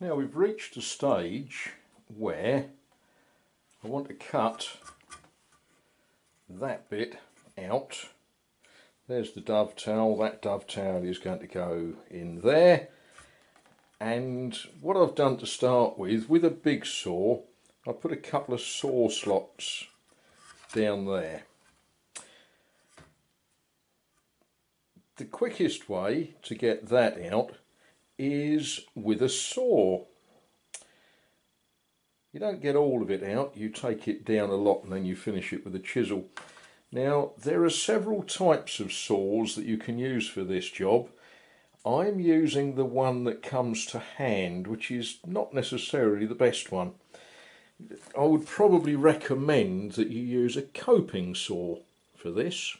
Now we've reached a stage where I want to cut that bit out. There's the dovetail. That dovetail is going to go in there. And what I've done to start with a big saw, I put a couple of saw slots down there. The quickest way to get that out is with a saw. You don't get all of it out, you take it down a lot and then you finish it with a chisel. Now there are several types of saws that you can use for this job. I'm using the one that comes to hand, which is not necessarily the best one. I would probably recommend that you use a coping saw for this,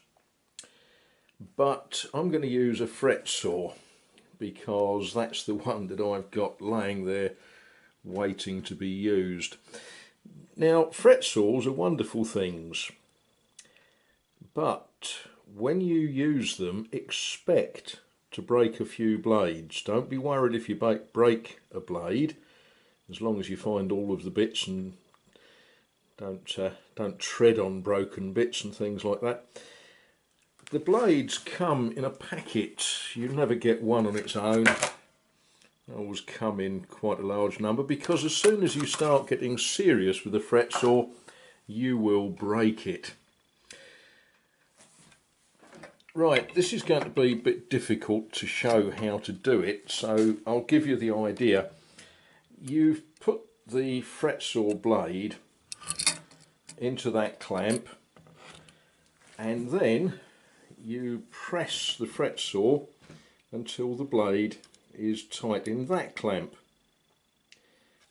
but I'm going to use a fret saw because that's the one that I've got laying there waiting to be used. Now fret saws are wonderful things, but when you use them, expect to break a few blades. Don't be worried if you break a blade, as long as you find all of the bits and don't tread on broken bits and things like that. The blades come in a packet. You never get one on its own. They always come in quite a large number, because as soon as you start getting serious with a fret saw, you will break it. Right, this is going to be a bit difficult to show how to do it, so I'll give you the idea. You've put the fret saw blade into that clamp, and then you press the fret saw until the blade is tight in that clamp,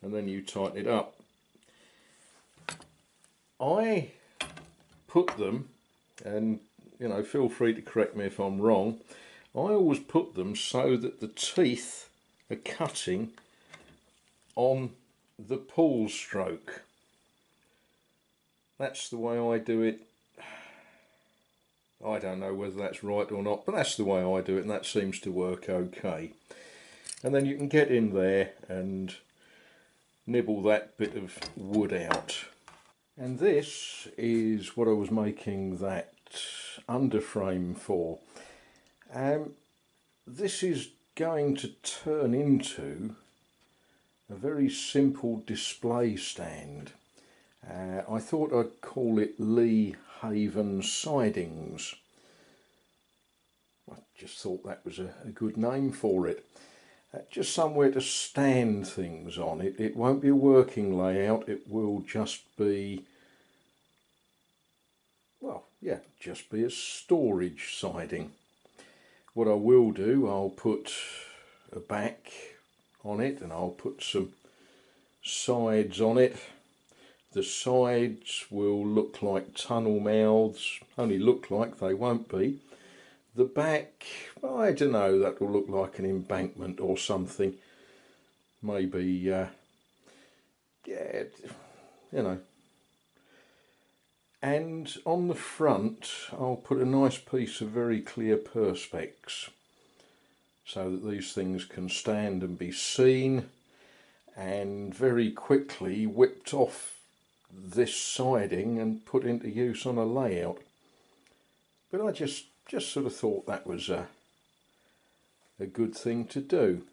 and then you tighten it up. I put them, and feel free to correct me if I'm wrong, I always put them so that the teeth are cutting on the pull stroke. That's the way I do it. I don't know whether that's right or not, but that's the way I do it, and that seems to work okay. And then you can get in there and nibble that bit of wood out. And this is what I was making that underframe for. This is going to turn into a very simple display stand. I thought I'd call it Leigh Haven Sidings. I just thought that was a good name for it. Just somewhere to stand things on. It won't be a working layout, it will just be, well, yeah, just be a storage siding. What I will do, I'll put a back on it and I'll put some sides on it. The sides will look like tunnel mouths, only look like, they won't be. The back, I don't know, that will look like an embankment or something. Maybe, yeah, And on the front, I'll put a nice piece of very clear perspex so that these things can stand and be seen, and very quickly whipped off this siding and put into use on a layout. But I just sort of thought that was a good thing to do.